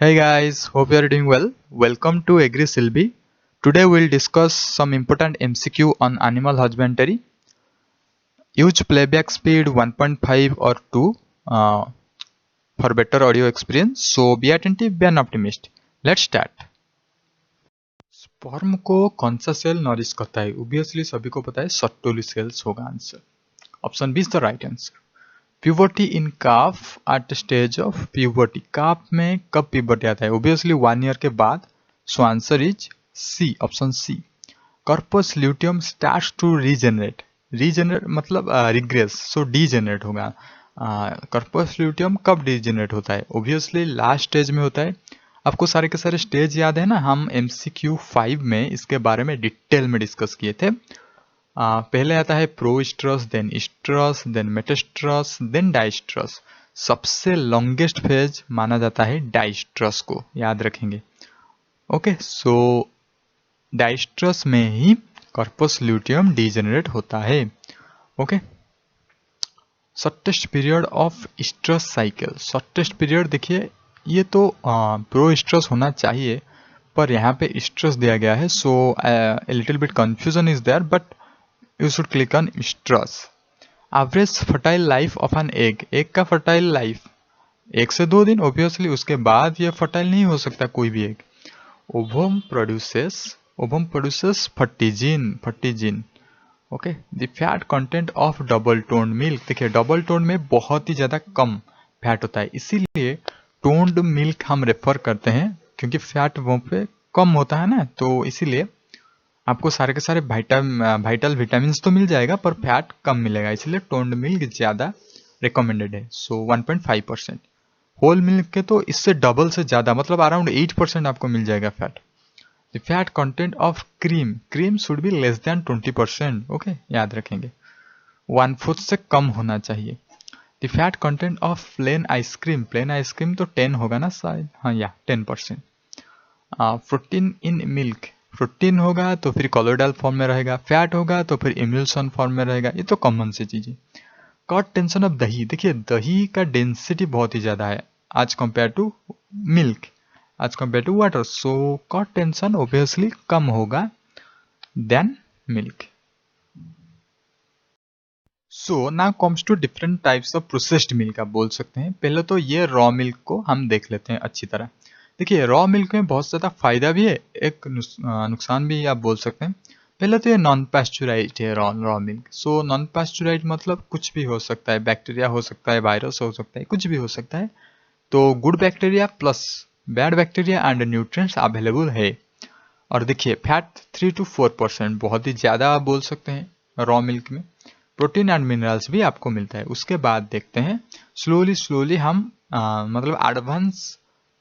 Hey guys, hope you are doing well. Welcome to Agri Silbi. Today we'll discuss some important MCQ on animal husbandry. Use playback speed 1.5 or 2 uh, for better audio experience. So be attentive, be an optimist. Let's start. Sperm को कौन सा cell nourish करता है? Obviously सभी को पता है Sertoli cells होगा answer. Option B is the right answer. Puberty in calf at stage of puberty. Calf में कब प्यूबर्टी आता है? ऑब्वियसली 1 ईयर के बाद. So answer is C, option C. Corpus luteum starts to regenerate. Regenerate मतलब regress, so degenerate होगा. Corpus luteum कब degenerate होता है? ऑब्वियसली लास्ट स्टेज में होता है. आपको सारे के सारे स्टेज याद है ना? हम MCQ 5 में इसके बारे में डिटेल में डिस्कस किए थे. पहले आता है प्रोस्ट्रस, देन स्ट्रस, देन मेटास्ट्रस, देन डाइस्ट्रस. सबसे लॉन्गेस्ट फेज माना जाता है डाइस्ट्रस को, याद रखेंगे. ओके, सो डाइस्ट्रस में ही कॉर्पस ल्यूटियम डीजेनरेट होता है. Okay, shortest period of oestrus cycle. Shortest period देखिए, ये तो प्रोस्ट्रस होना चाहिए पर यहाँ पे स्ट्रस दिया गया है, so little bit confusion is there, but you should click on stress. Average fertile life of an egg. Egg का fertile life 1 से 2 दिन. obviously उसके बाद ये fertile नहीं हो सकता कोई भी egg. ovum produces fertigin. Okay, the fat content of double toned milk. देखिए डबल टोन्ड में बहुत ही ज्यादा कम फैट होता है, इसीलिए टोन्ड मिल्क हम रेफर करते हैं, क्योंकि फैट वो पे कम होता है ना, तो इसीलिए आपको सारे के सारे वाइटल विटामिन तो मिल जाएगा पर फैट कम मिलेगा, इसलिए टोन्ड मिल्क ज़्यादा रिकमेंडेड है. सो 1.5%. होल मिल्क के तो इससे डबल से ज़्यादा, मतलब अराउंड 8% आपको मिल जाएगा fat. The fat content of cream should be less than 20%. Okay, याद रखेंगे 1/4 से कम होना चाहिए. The fat content of plain ice cream तो 10 होगा ना शायद, हाँ या 10%. Protein in milk. प्रोटीन होगा तो फिर कोलोइडल फॉर्म में रहेगा, फैट होगा तो फिर इम्यूल्सन फॉर्म में रहेगा, ये तो कॉमन सी चीजें. कॉट टेंशन ऑफ दही. देखिए दही का डेंसिटी बहुत ही ज्यादा है आज कंपेयर टू मिल्क, आज कंपेयर टू वाटर, सो कॉट टेंशन ऑब्वियसली कम होगा then milk. So now comes to different types of processed milk. आप बोल सकते हैं पहले तो ये रॉ मिल्क को हम देख लेते हैं अच्छी तरह. देखिए रॉ मिल्क में बहुत ज़्यादा फायदा भी है, एक नुकसान भी आप बोल सकते हैं. पहले तो ये नॉन पैस्चुराइज्ड है रॉ मिल्क. सो नॉन पैस्चुराइज्ड मतलब कुछ भी हो सकता है, बैक्टीरिया हो सकता है, वायरस हो सकता है, कुछ भी हो सकता है. तो good bacteria plus bad bacteria and nutrients available है. और देखिए फैट 3 to 4%, बहुत ही ज़्यादा आप बोल सकते हैं रॉ मिल्क में. प्रोटीन एंड मिनरल्स भी आपको मिलता है. उसके बाद देखते हैं स्लोली हम मतलब एडवांस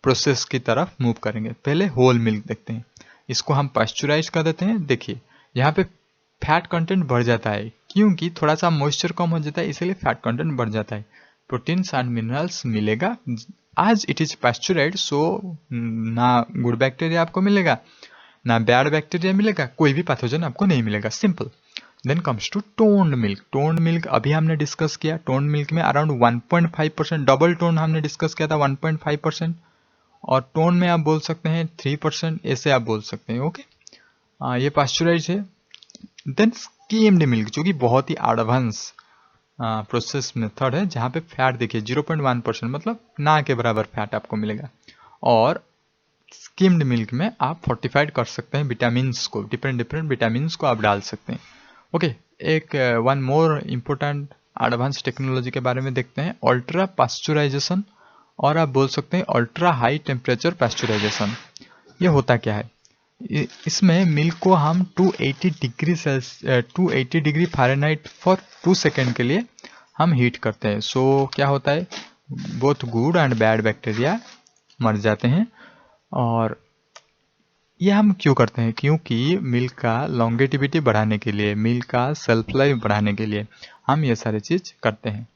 प्रोसेस की तरफ मूव करेंगे. पहले होल मिल्क देखते हैं, इसको हम पास्चुराइज कर देते हैं. देखिए यहाँ पे फैट कंटेंट बढ़ जाता है, क्योंकि थोड़ा सा मॉइस्चर कम हो जाता है, इसीलिए फैट कंटेंट बढ़ जाता है. प्रोटीन्स एंड मिनरल्स मिलेगा आज इट इज पास्चुराइज्ड, सो ना गुड बैक्टीरिया आपको मिलेगा ना बैड बैक्टीरिया मिलेगा, कोई भी पैथोजन आपको नहीं मिलेगा. Simple. Then comes to toned milk. Toned milk अभी हमने डिस्कस किया. टोन्ड मिल्क में अराउंड 1.5%, डबल टोन हमने डिस्कस किया था 1.5%, और टोन में आप बोल सकते हैं 3%, ऐसे आप बोल सकते हैं. ओके, ये पास्चुराइज है. देन स्कीम्ड मिल्क, जो कि बहुत ही एडवांस प्रोसेस मेथड है, जहाँ पे फैट देखिए 0.1%, मतलब ना के बराबर फैट आपको मिलेगा. और स्किम्ड मिल्क में आप फोर्टिफाइड कर सकते हैं विटामिन्स को, डिफरेंट विटामिन्स को आप डाल सकते हैं. ओके, एक one more important advance technology के बारे में देखते हैं, अल्ट्रा पास्चुराइजेशन, और आप बोल सकते हैं अल्ट्रा हाई टेम्परेचर पास्चुराइजेशन. ये होता क्या है? इसमें मिल्क को हम 280 डिग्री फ़ारेनहाइट फॉर 2 सेकेंड के लिए हम हीट करते हैं. सो क्या होता है, both good and bad bacteria मर जाते हैं. और ये हम क्यों करते हैं? क्योंकि मिल्क का लॉन्गेटिविटी बढ़ाने के लिए, मिल्क का सेल्फ लाइफ बढ़ाने के लिए हम ये सारे चीज करते हैं.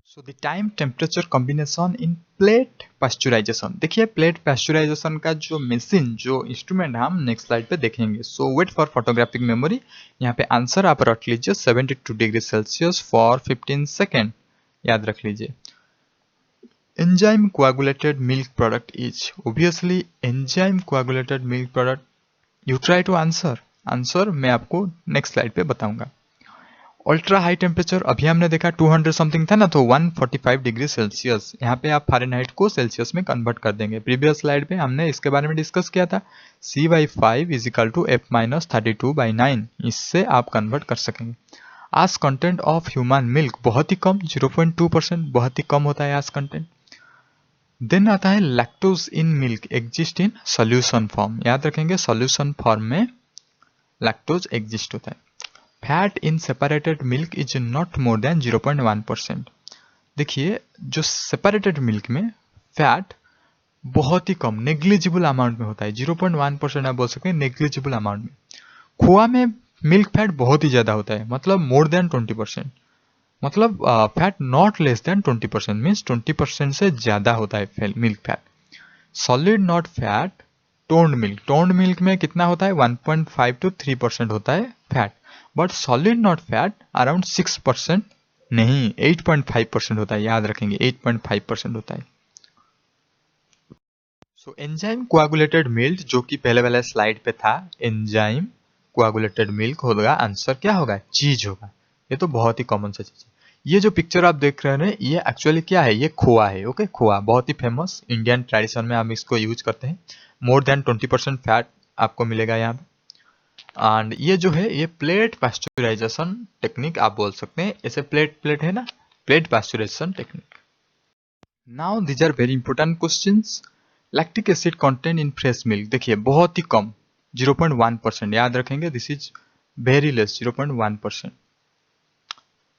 So the time temperature combination in plate pasteurisation. देखिए प्लेट पास्चुराइजेशन का जो मशीन, जो इंस्ट्रूमेंट हम नेक्स्ट स्लाइड पे देखेंगे. सो वेट फॉर फोटोग्राफिक मेमोरी. यहाँ पे आंसर आप रख लीजिए 72 डिग्री सेल्सियस फॉर 15 सेकेंड, याद रख लीजिए. enzyme coagulated milk product is obviously enzyme coagulated milk product. You try to answer मैं आपको नेक्स्ट स्लाइड पे बताऊंगा. अल्ट्रा हाई टेम्परेचर अभी हमने देखा 200 समथिंग था ना, तो 145 डिग्री सेल्सियस. यहाँ पे आप फारेनहाइट को सेल्सियस में कन्वर्ट कर देंगे. प्रीवियस स्लाइड पे हमने इसके बारे में डिस्कस किया था. C/5 is equal to F-32/9. इससे आप कन्वर्ट कर सकेंगे. आस कंटेंट ऑफ ह्यूमन मिल्क बहुत ही कम, 0.2%, बहुत ही कम होता है आस कंटेंट. देन आता है lactose in milk exist in solution form. याद रखेंगे सोल्यूशन फॉर्म में लैक्टोज एग्जिस्ट होता है. Fat in separated milk is not more than 0.1%. देखिए जो सेपरेटेड मिल्क में फैट बहुत ही कम, नेग्लिजिबल अमाउंट में होता है. 0.1% आप बोल सकते हैं नेग्लिजिबल अमाउंट में. खोआ में मिल्क फैट बहुत ही ज्यादा होता है, मतलब मोर देन 20%. मतलब fat not less than 20%, means 20% से ज्यादा होता है milk fat. Solid not fat toned milk में कितना होता है 1.5 to 3% होता है fat. But solid not fat around 6% नहीं 8.5% होता है. याद रखेंगे 8.5% होता है. सो एंजाइम कोआगुलेटेड मिल्क जो कि पहले वाले स्लाइड पे था, एंजाइम कोआगुलेटेड मिल्क होगा. आंसर क्या होगा? चीज होगा. ये तो बहुत ही कॉमन सा चीज है. ये जो पिक्चर आप देख रहे हैं ये एक्चुअली क्या है? ये खोआ है. ओके, खोआ बहुत ही फेमस इंडियन ट्रेडिशन में हम इसको यूज करते हैं. मोर देन 20% फैट आपको मिलेगा यहाँ पे. एंड ये जो है ये प्लेट पास्चुराइजेशन टेक्निक आप बोल सकते हैं. ऐसे प्लेट है ना, plate pasteurization technique. Now these are very important questions. Lactic acid content in fresh milk देखिए बहुत ही कम, 0.1%. याद रखेंगे this is very less, 0.1%.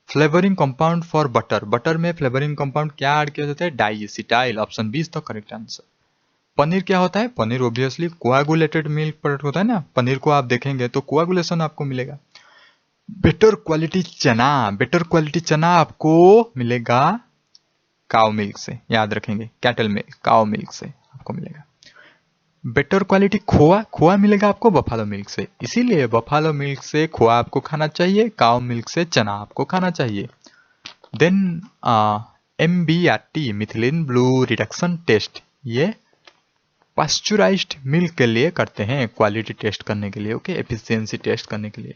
Flavouring compound for butter में फ्लेवरिंग कंपाउंड क्या ऐड किया जाता है? Diacetyl. Option B is the correct answer. Paneer क्या होता है? Paneer obviously coagulated milk product होता है ना. पनीर को आप देखेंगे तो कोआगुलेशन आपको मिलेगा. बेटर क्वालिटी चना आपको मिलेगा काउ मिल्क से. याद रखेंगे कैटल मिल्क, काउ मिल्क से आपको मिलेगा. बेटर क्वालिटी खोआ मिलेगा आपको बफालो मिल्क से. इसीलिए बफालो मिल्क से खोआ आपको खाना चाहिए, काउ मिल्क से चना आपको खाना चाहिए. Then MBRT methylene blue reduction test, ये पास्चुराइज्ड मिल्क के लिए करते हैं, क्वालिटी टेस्ट करने के लिए. ओके, एफिशिएंसी टेस्ट करने के लिए.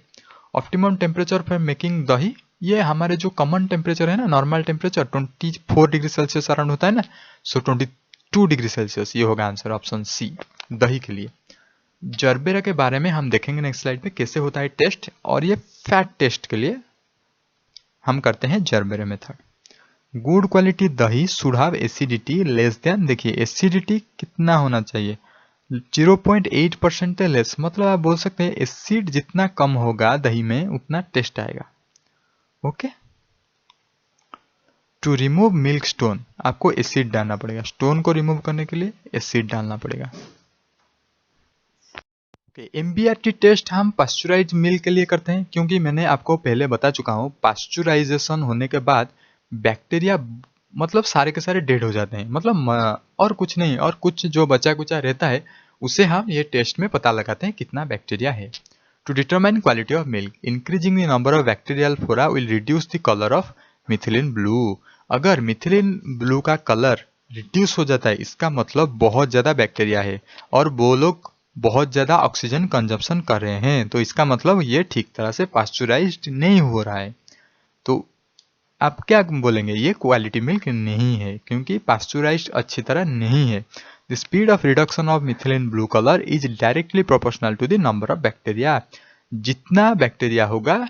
ऑप्टिमम टेम्परेचर फॉर मेकिंग दही, ये हमारे जो कॉमन टेम्परेचर है ना, normal temperature 24 degree Celsius around होता है ना, सो 22 डिग्री सेल्सियस ये होगा आंसर. ऑप्शन सी दही के लिए. जर्बेरा के बारे में हम देखेंगे नेक्स्ट स्लाइड पे कैसे होता है टेस्ट. और ये फैट टेस्ट के लिए हम करते हैं जर्बेरा मेथड. गुड क्वालिटी दही should have acidity less than, देखिए एसिडिटी कितना होना चाहिए? 0.8% लेस. मतलब आप बोल सकते हैं एसिड जितना कम होगा दही में उतना टेस्ट आएगा. Okay. To remove milk stone आपको एसिड डालना पड़ेगा. स्टोन को रिमूव करने के लिए एसिड डालना पड़ेगा. ओके, MBRT टेस्ट हम पास्चुराइज्ड मिल्क के लिए करते हैं, क्योंकि मैंने आपको पहले बता चुका हूं पास्चुराइजेशन होने के बाद बैक्टीरिया मतलब सारे के सारे डेड हो जाते हैं. मतलब और कुछ नहीं, और कुछ जो बचा कुचा रहता है उसे हम ये टेस्ट में पता लगाते हैं कितना बैक्टीरिया है. To determine quality of milk, increasing the number of bacterial flora will reduce the colour of methylene blue. अगर मिथिलीन ब्लू का कलर रिड्यूस हो जाता है इसका मतलब बहुत ज्यादा बैक्टीरिया है और वो लोग बहुत ज्यादा ऑक्सीजन कंजप्शन कर रहे हैं. तो इसका मतलब ये ठीक तरह से पास्चुराइज्ड नहीं हो रहा है. तो आप क्या बोलेंगे? ये क्वालिटी मिल्क नहीं है, क्योंकि पास्चुराइज्ड अच्छी तरह नहीं है. The speed of reduction of methylene blue colour is directly proportional to the number of bacteria. जितना बैक्टीरिया होगा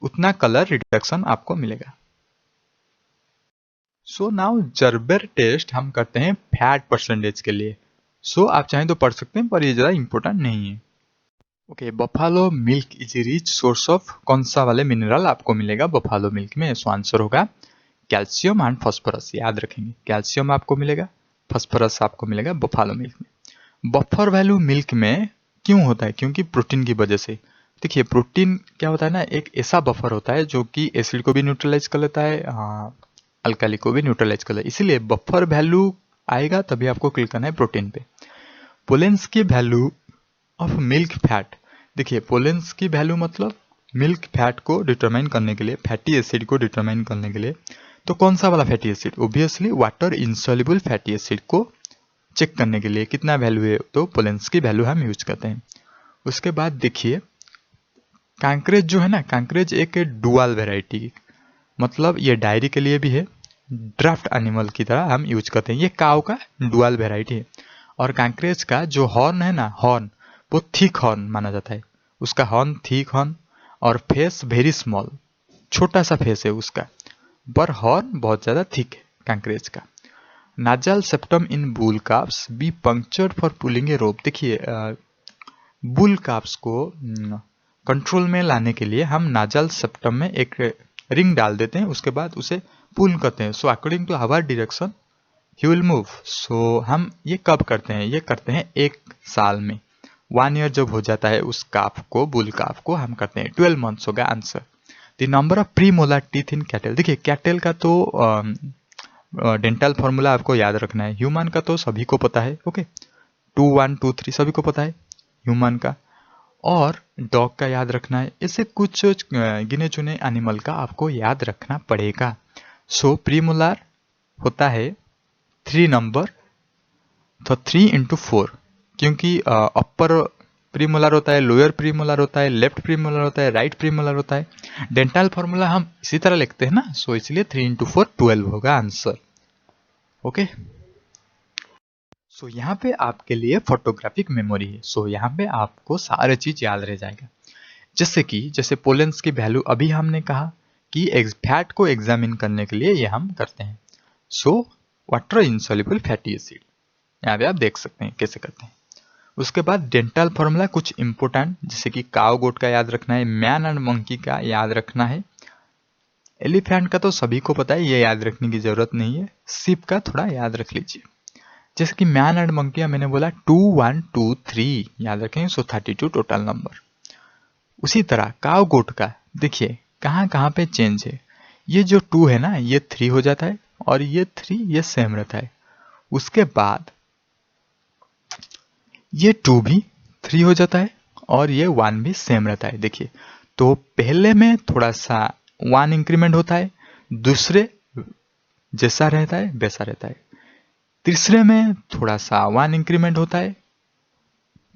उतना कलर रिडक्शन आपको मिलेगा. सो नाउ जर्बर टेस्ट हम करते हैं फैट परसेंटेज के लिए. सो आप चाहें तो पढ़ सकते हैं, पर ये ज्यादा इंपॉर्टेंट नहीं है. Okay, Buffalo milk is rich source of कौन सा वाले मिनरल आपको मिलेगा बफालो मिल्क में? सो आंसर होगा कैल्शियम एंड फास्फोरस. याद रखेंगे कैल्शियम आपको मिलेगा, फास्फोरस आपको मिलेगा बफालो मिल्क में. बफर वैल्यू मिल्क में क्यों होता है? क्योंकि प्रोटीन की वजह से. देखिए प्रोटीन क्या होता है ना, एक ऐसा बफर होता है जो कि एसिड को भी न्यूट्रलाइज कर लेता है, अल्काली को भी न्यूट्रलाइज कर लेता है. इसीलिए बफर वैल्यू आएगा तभी आपको क्लिक करना है प्रोटीन पे. पोलेंस की वैल्यू ऑफ मिल्क फैट, देखिए पोलेंस की वैल्यू मतलब मिल्क फैट को डिटरमाइन करने के लिए, फैटी एसिड को डिटरमाइन करने के लिए तो कौन सा वाला fatty acid? Obviously water insoluble fatty acid को चेक करने के लिए कितना वैल्यू है, तो पोलेंस्की वैल्यू हम यूज करते हैं। उसके बाद देखिए कांकरेज जो है ना, कांकरेज एक डुअल वेराइटी, मतलब ये डायरी के लिए भी है, ड्राफ्ट एनिमल की तरह हम यूज करते हैं। ये काव का डुअल वेराइटी है। और कांकरेज का जो हॉर्न है ना, हॉर्न वो थिक हॉर्न माना जाता है। उसका हॉर्न थिक हॉर्न और फेस वेरी स्मॉल, छोटा सा फेस है उसका, पर हॉर्न बहुत ज्यादा थिक है कांकरेज का। Nasal septum in bull calves be punctured for pulling a rope. देखिए बुल काप्स को कंट्रोल में लाने के लिए हम नाजल सेप्टम में एक रिंग डाल देते हैं, उसके बाद उसे पुल करते हैं। So according to our direction he will move. So हम ये कब करते हैं? ये करते हैं 1 साल में। 1 ईयर जब हो जाता है उस काफ को, बुल काफ को, हम करते हैं 12 मंथ्स होगा answer. The number of pre molar teeth in cattle. देखिए कैटल का तो डेंटल फॉर्मूला आपको याद रखना है। ह्यूमन का तो सभी को पता है, ओके 2 1 2 3 सभी को पता है ह्यूमन का, और डॉग का याद रखना है। ऐसे कुछ गिने चुने एनिमल का आपको याद रखना पड़ेगा। सो प्रीमोलार होता है 3 नंबर, तो 3 into 4, क्योंकि अपर प्रीमोलार होता है, लोअर प्रीमोलार होता है, लेफ्ट प्रीमोलार होता है, राइट प्रीमोलार होता है। डेंटल फॉर्मूला हम इसी तरह लिखते हैं ना, सो इसलिए 3 into 4 12 होगा आंसर। ओके, सो यहाँ पे आपके लिए फोटोग्राफिक मेमोरी है। सो यहाँ पे आपको सारे चीज याद रह जाएगा। जैसे पोलेंस की वैल्यू अभी हमने कहा कि फैट को एग्जामिन करने के लिए ये हम करते हैं। So water insoluble fatty acid, यहाँ पे आप देख सकते हैं कैसे करते हैं। उसके बाद डेंटल फॉर्मूला कुछ इंपोर्टेंट, जैसे कि काव गोट का याद रखना है, मैन एंड मंकी का याद रखना है, एलिफेंट का तो सभी को पता है, ये याद रखने की जरूरत नहीं है। शिप का थोड़ा याद रख लीजिए। जैसे कि मैन एंड मंकी मैंने बोला 2 1 2 3 याद रखेंगे, सो 32 टोटल नंबर। उसी तरह काव गोट का देखिए कहाँ कहाँ पे चेंज है। ये जो 2 है ना, ये 3 हो जाता है, और ये 3 ये सेम रहता है। उसके बाद ये 2 भी 3 हो जाता है, और ये 1 भी सेम रहता है। देखिए तो पहले में थोड़ा सा 1 इंक्रीमेंट होता है, दूसरे जैसा रहता है वैसा रहता है, तीसरे में थोड़ा सा 1 इंक्रीमेंट होता है,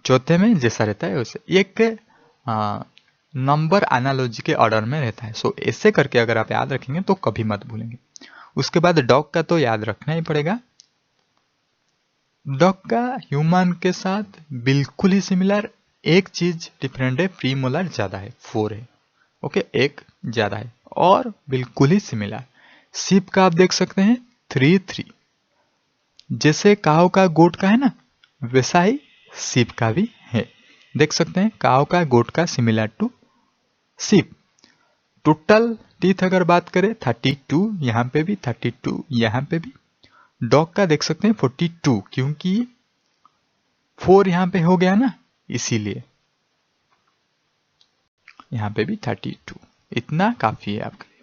चौथे में जैसा रहता है वैसे। एक नंबर एनालॉजी के ऑर्डर में रहता है। सो ऐसे करके अगर आप याद रखेंगे तो कभी मत भूलेंगे। उसके बाद डॉग का तो याद रखना ही पड़ेगा। डॉग का ह्यूमन के साथ बिल्कुल ही सिमिलर, एक चीज डिफरेंट है, प्रीमोलर ज्यादा है, 4 है, ओके, एक ज्यादा है, और बिल्कुल ही सिमिलर। शिप का आप देख सकते हैं 3 3, जैसे काव का गोट का है ना, वैसा ही शिप का भी है। देख सकते हैं काव का गोट का similar to sheep. Total teeth अगर बात करें 32, यहाँ पे भी 32, यहाँ पे भी। डॉग का देख सकते हैं 42, क्योंकि 4 यहाँ पे हो गया ना, इसीलिए यहाँ पे भी 32। इतना काफी है आपके लिए।